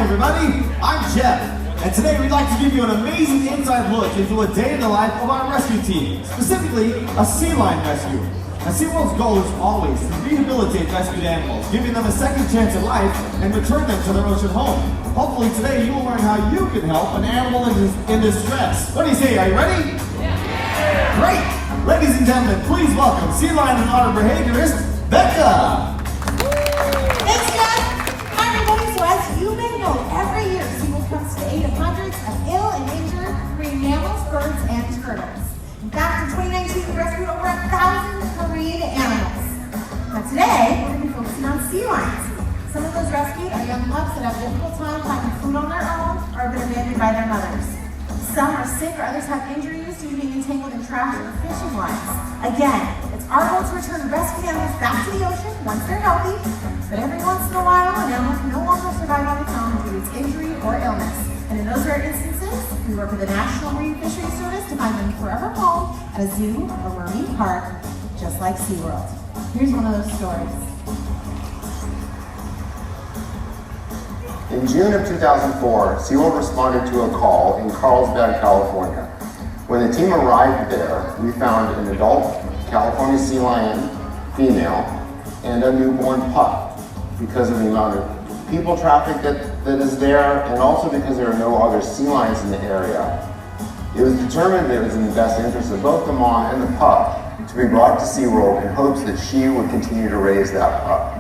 everybody, I'm Jeff, and today we'd like to give you an amazing inside look into a day in the life of our rescue team, specifically a sea lion rescue. Now, SeaWorld's goal is always to rehabilitate rescued animals, giving them a second chance at life and return them to their ocean home. Hopefully today you will learn how you can help an animal in distress. What do you say, are you ready? Yeah. Great! Ladies and gentlemen, please welcome sea lion and otter behaviorist, Becca! Thanks, Jeff! Hi everybody, so as you may know, every year SeaWorld comes to the aid of hundreds of ill and injured marine mammals, birds, and turtles. In fact, in 2019, we rescued over 1,000 marine animals. Now today, we're going to be focusing on sea lions. Some of those rescued are young pups that have a difficult time finding food on their own or have been abandoned by their mothers. Some are sick or others have injuries due to being entangled in trash or fishing lines. Again, it's our goal to return rescued animals back to the ocean once they're healthy, but every once in a while, an animal can no longer survive on its own due to its injury or illness. And in those rare instances, we work with the National Marine Fisheries Service to find them forever home at a zoo or marine park, just like SeaWorld. Here's one of those stories. In June of 2004, SeaWorld responded to a call in Carlsbad, California. When the team arrived there, we found an adult California sea lion female and a newborn pup because of the amount of people traffic that is there, and also because there are no other sea lions in the area. It was determined that it was in the best interest of both the mom and the pup to be brought to SeaWorld in hopes that she would continue to raise that pup.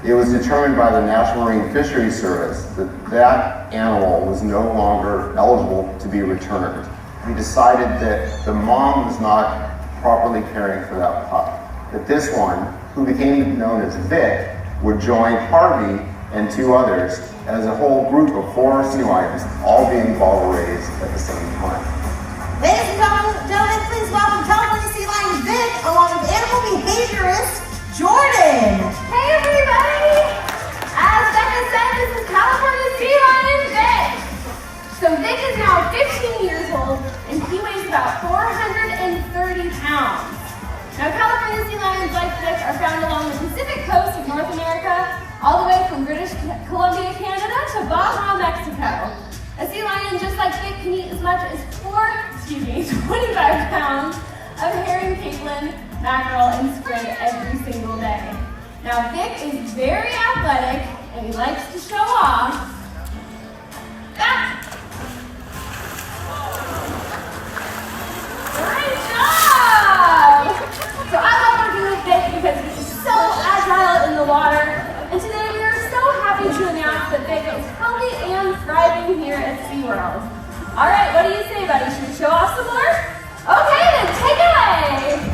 It was determined by the National Marine Fisheries Service that that animal was no longer eligible to be returned. We decided that the mom was not properly caring for that pup, that this one, who became known as Vic, would join Harvey and two others as a whole group of 4 sea lions, all being bottle raised at the same time. Ladies and gentlemen, please welcome California Sea Lion Vic along with animal behaviorist Jordan. Hey everybody! As Becca said, this is California Sea Lion Vic. So Vic is now 15 years old and he weighs about 430 pounds. Now California sea lions like Vic are found along the Pacific coast of North America, all the way from British Columbia, Canada to Baja, Mexico. A sea lion just like Vic can eat as much as 25 pounds of herring, capelin, mackerel, and squid every single day. Now Vic is very athletic and he likes to show off. Great job! So I love working with Vic because he's so agile in the water. And today we are so happy to announce that Vic is healthy and thriving here at SeaWorld. All right, what do you say, buddy? Should we show off some more? Okay, then take it away!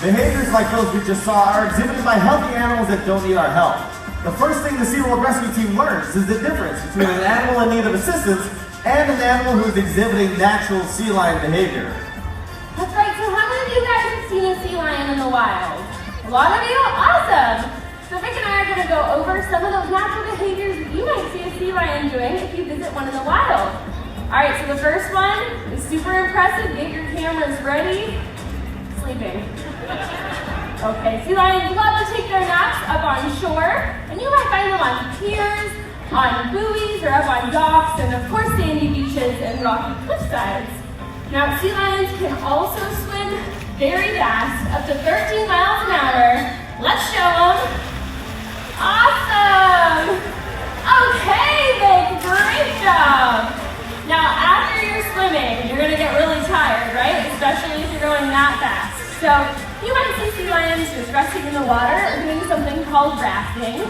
Behaviors like those we just saw are exhibited by healthy animals that don't need our help. The first thing the SeaWorld rescue team learns is the difference between an animal in need of assistance and an animal who is exhibiting natural sea lion behavior. That's right, so how many of you guys have seen a sea lion in the wild? A lot of you? Awesome! So Vic and I are going to go over some of those natural behaviors that you might see a sea lion doing if you visit one in the wild. Alright, so the first one is super impressive. Get your cameras ready. Sleeping. Okay, sea lions love to take their naps up on shore, and you might find them on piers, on buoys, or up on docks, and of course sandy beaches and rocky cliffsides. Now, sea lions can also swim very fast, up to 13 miles an hour. Let's show them. Awesome! Okay, Vic, great job! Now, after you're swimming, you're going to get really tired, right? Especially if you're going that fast. So, you might see sea lions just resting in the water or doing something called rafting.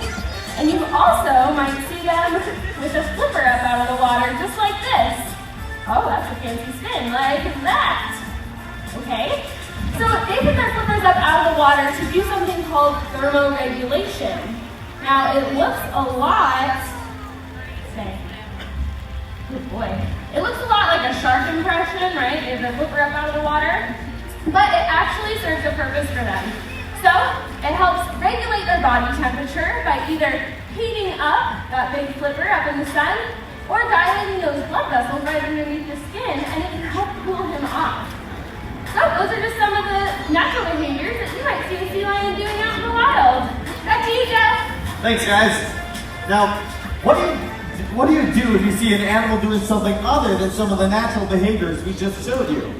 And you also might see them with a flipper up out of the water, just like this. Oh, that's a fancy spin, like that. Okay? So So they put their flippers up out of the water to do something called thermoregulation. Now it looks a lot, good boy. It looks a lot like a shark impression, right? They have their flipper up out of the water, but it actually serves a purpose for them. So it helps regulate their body temperature by either heating up that big flipper up in the sun or dilating those blood vessels right underneath the skin, and it can help cool him off. So those are just some of the natural behaviors that you might see a sea lion doing out in the wild. Back to you, Jeff. Thanks, guys. Now, what do you do if you see an animal doing something other than some of the natural behaviors we just showed you?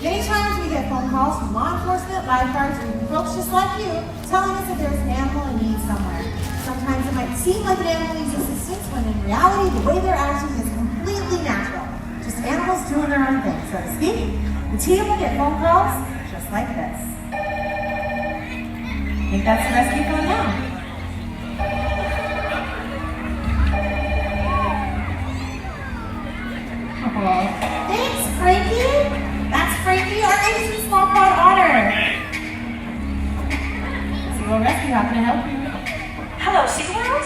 Many times we get phone calls from law enforcement, lifeguards, or even folks just like you telling us that there's an animal in need somewhere. Sometimes it might seem like an animal needs assistance when in reality the way they're acting is completely natural. Just animals doing their own thing, so to speak. The team will get phone calls just like this. I think that's the rescue phone now. Oh, thanks, Frankie. That's Frankie, our Asian small pod otter. SeaWorld Rescue, how can I help you? Hello, SeaWorld.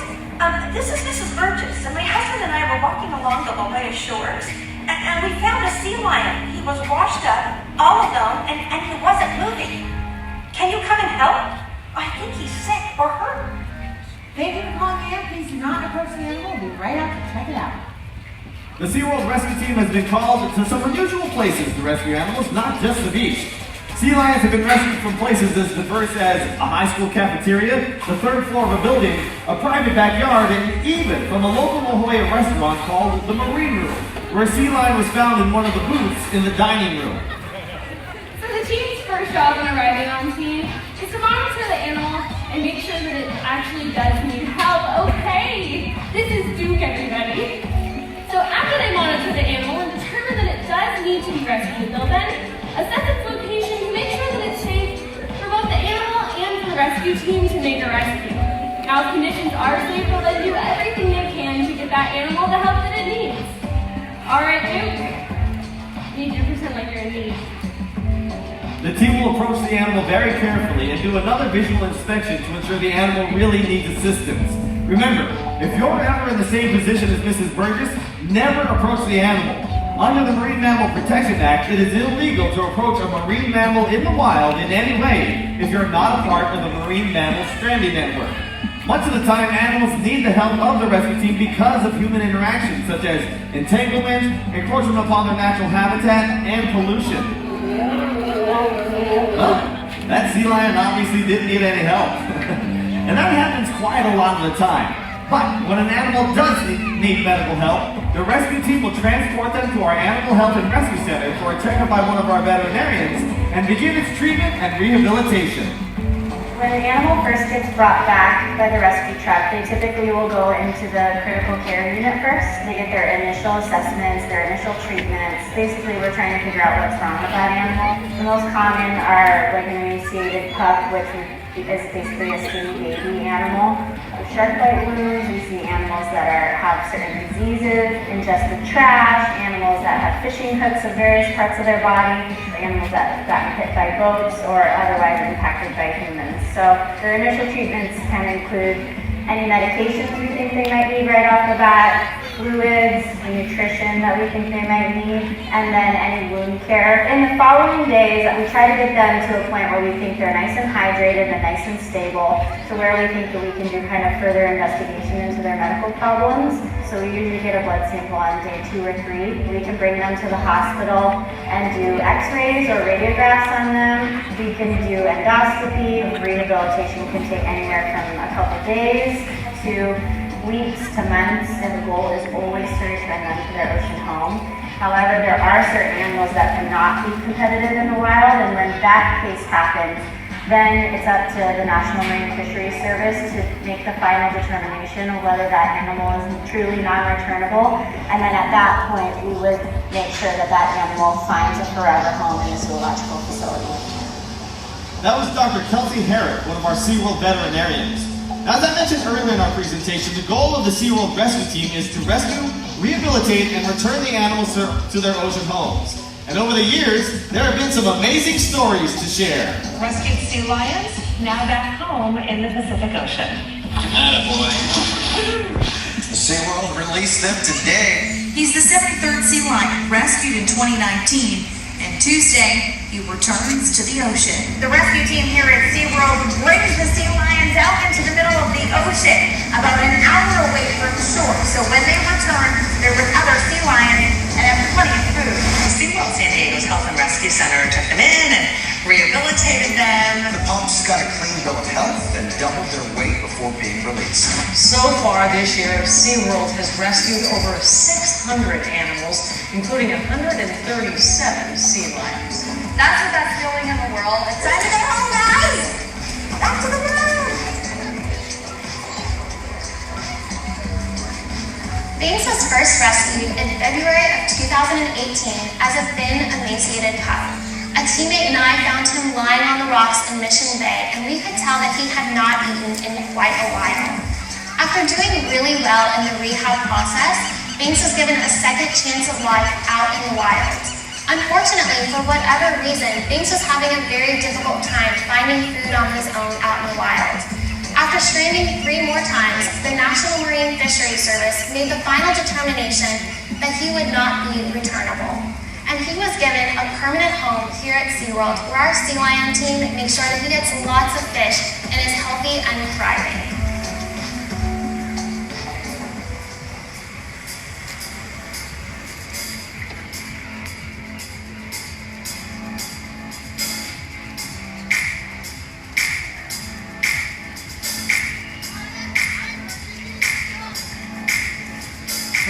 This is Mrs. Burgess, and my husband and I were walking along the La Jolla shores, and we found a sea lion. He was washed up, all alone, and he wasn't moving. Can you come and help? I think he's sick or hurt. Thank you for calling in. Please do not approach the animal. We'll be right out to check it out. The SeaWorld rescue team has been called to some unusual places to rescue animals, not just the beach. Sea lions have been rescued from places as diverse as a high school cafeteria, the third floor of a building, a private backyard, and even from a local La Jolla restaurant called the Marine Room, where a sea lion was found in one of the booths in the dining room. So the team's first job when arriving on scene is to monitor the animal and make sure that it actually does need help. Okay, this is Duke, everybody. So after they monitor the animal and determine that it does need to be rescued, they'll then assess its location to make sure that it's safe for both the animal and for the rescue team to make a rescue. Now, if conditions are safe, they'll then do everything they can to get that animal the help that it needs. All right, Duke? I need you to pretend like you're in need. The team will approach the animal very carefully and do another visual inspection to ensure the animal really needs assistance. Remember, if you're ever in the same position as Mrs. Burgess, never approach the animal. Under the Marine Mammal Protection Act, it is illegal to approach a marine mammal in the wild in any way if you're not a part of the Marine Mammal Stranding Network. Much of the time, animals need the help of the rescue team because of human interactions, such as entanglement, encroachment upon their natural habitat, and pollution. Well, that sea lion obviously didn't need any help. And that happens quite a lot of the time. But when an animal does need medical help, the rescue team will transport them to our Animal Health and Rescue Center for a checkup by one of our veterinarians and begin its treatment and rehabilitation. When an animal first gets brought back by the rescue truck, they typically will go into the critical care unit first. They get their initial assessments, their initial treatments. Basically, we're trying to figure out what's wrong with that animal. The most common are like an emaciated pup, which is basically a skinny baby animal. With shark bite wounds, we see animals that have certain diseases, ingested trash, animals that have fishing hooks of various parts of their body, animals that have gotten hit by boats or otherwise impacted by humans. So their initial treatments can include any medications we think they might need right off the bat, fluids, nutrition that we think they might need, and then any wound care. In the following days, we try to get them to a point where we think they're nice and hydrated and nice and stable, to where we think that we can do kind of further investigation into their medical problems. So we usually get a blood sample on day 2 or 3. We can bring them to the hospital and do x-rays or radiographs on them. We can do endoscopy. Rehabilitation can take anywhere from a couple days to weeks to months, and the goal is always to return them to their ocean home. However, there are certain animals that cannot be competitive in the wild, and when that case happens, then it's up to the National Marine Fisheries Service to make the final determination of whether that animal is truly non-returnable, and then at that point, we would make sure that that animal finds a forever home in a zoological facility. That was Dr. Kelsey Herrick, one of our SeaWorld veterinarians. As I mentioned earlier in our presentation, the goal of the SeaWorld rescue team is to rescue, rehabilitate, and return the animals to their ocean homes. And over the years, there have been some amazing stories to share. Rescued sea lions, now back home in the Pacific Ocean. Attaboy. SeaWorld released them today. He's the 73rd sea lion, rescued in 2019, and Tuesday, he returns to the ocean. The rescue team here at SeaWorld brings the sea lions out into the middle of the ocean, about an hour away from shore. So when they return, they're with other sea lions and have plenty of food. SeaWorld San Diego's Health and Rescue Center took them in and rehabilitated them. The pups got a clean bill of health and doubled their weight before being released. So far this year, SeaWorld has rescued over 600 animals, including 137 sea lions. That's the best feeling in the world. It's time to go home, guys! Back to the room! Binks was first rescued in February of 2018 as a thin, emaciated pup. A teammate and I found him lying on the rocks in Mission Bay, and we could tell that he had not eaten in quite a while. After doing really well in the rehab process, Binks was given a second chance of life out in the wild. Unfortunately, for whatever reason, Binks was having a very difficult time finding food on his own out in the wild. After straining 3 more times, the National Marine Fisheries Service made the final determination that he would not be returnable. And he was given a permanent home here at SeaWorld, where our sea lion team makes sure that he gets lots of fish and is healthy and thriving.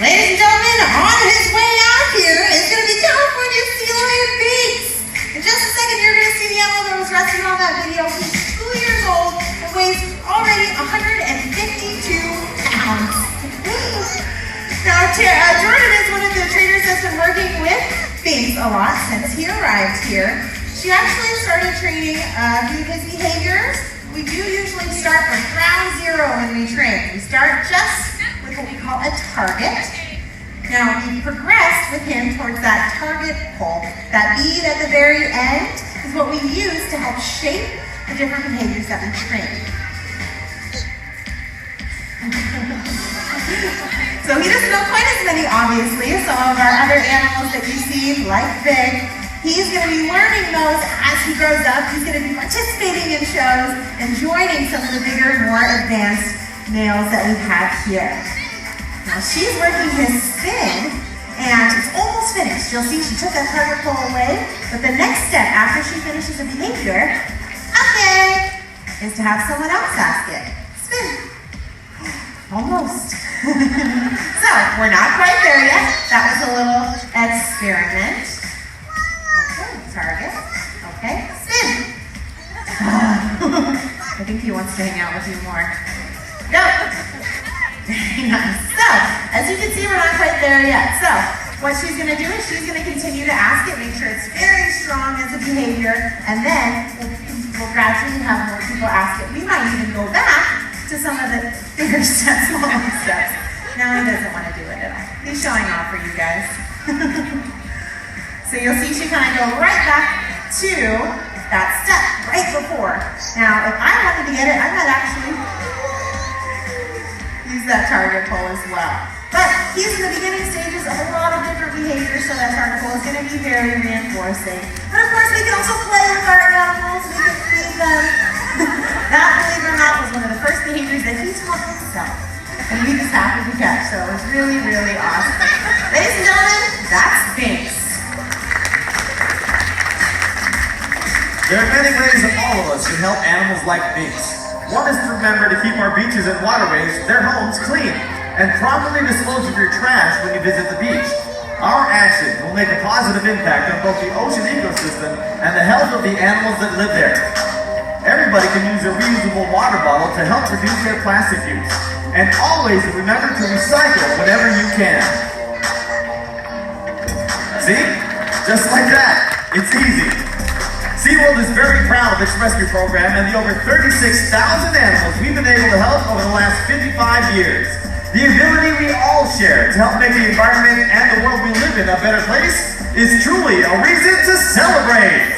Ladies and gentlemen, on his way out here is going to be California sea lion Binks. In just a second, you're going to see the animal that was rescued on that video. He's 2 years old and weighs already 152 pounds. Now, Jordan is one of the trainers that's been working with Binks a lot since he arrived here. She actually started training his behaviors. We do usually start from ground zero when we train. We start just with what we call a target. Now we progressed with him towards that target pole. That bead at the very end is what we use to help shape the different behaviors that we train. So he doesn't know quite as many, obviously, as some of our other animals that you see, like Vic. He's going to be learning those as he grows up. He's going to be participating in shows and joining some of the bigger, more advanced males that we have here. Now she's working his spin, and it's almost finished. You'll see she took that target pole away, but the next step after she finishes a behavior, okay, is to have someone else ask it. Spin. Almost. So, we're not quite there yet. That was a little experiment. Okay, target. Okay, spin. I think he wants to hang out with you more. Go! Very nice. So, as you can see, we're not quite there yet. So, what she's going to do is she's going to continue to ask it, make sure it's very strong as a behavior, and then we'll gradually have more people ask it. We might even go back to some of the bigger steps, smaller steps. Now he doesn't want to do it at all. He's showing off for you guys. So you'll see she kind of go right back to that step right before. Now, if I wanted to get it, I might actually use that target pole as well. But he's in the beginning stages of a lot of different behaviors, so that target pole is going to be very reinforcing. But of course, we can also play with our animals. We can feed them. That, believe it or not, was one of the first behaviors that he taught himself. And we just happened to catch, so it was really, really awesome. Ladies and gentlemen, that's Binks. There are many ways that all of us can help animals like Binks. One is to remember to keep our beaches and waterways, their homes, clean, and properly dispose of your trash when you visit the beach. Our actions will make a positive impact on both the ocean ecosystem and the health of the animals that live there. Everybody can use a reusable water bottle to help reduce their plastic use. And always remember to recycle whenever you can. See? Just like that. It's easy. SeaWorld is very proud of its rescue program and the over 36,000 animals we've been able to help over the last 55 years. The ability we all share to help make the environment and the world we live in a better place is truly a reason to celebrate.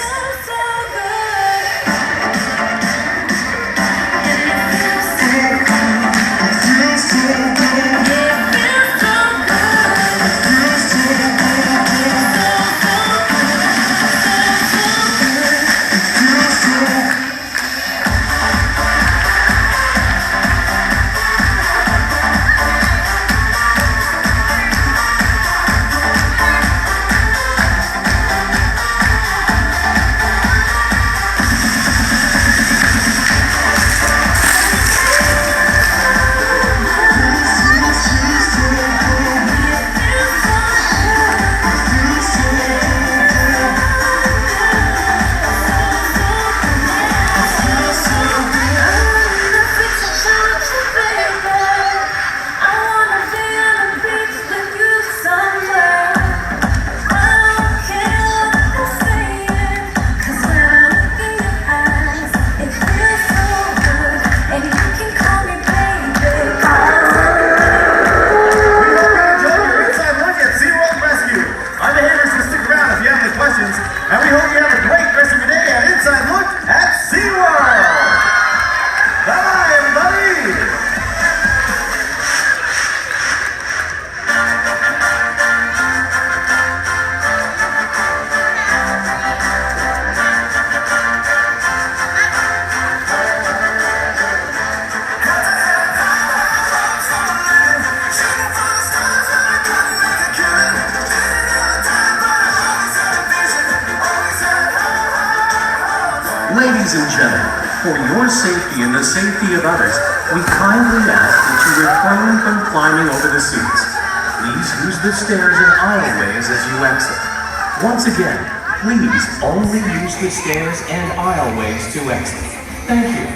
And we hope you have a great rest of your day at Inside Look at SeaWorld. Bye, everybody. Ladies and gentlemen, for your safety and the safety of others, we kindly ask that you refrain from climbing over the seats. Please use the stairs and aisleways as you exit. Once again, please only use the stairs and aisleways to exit. Thank you.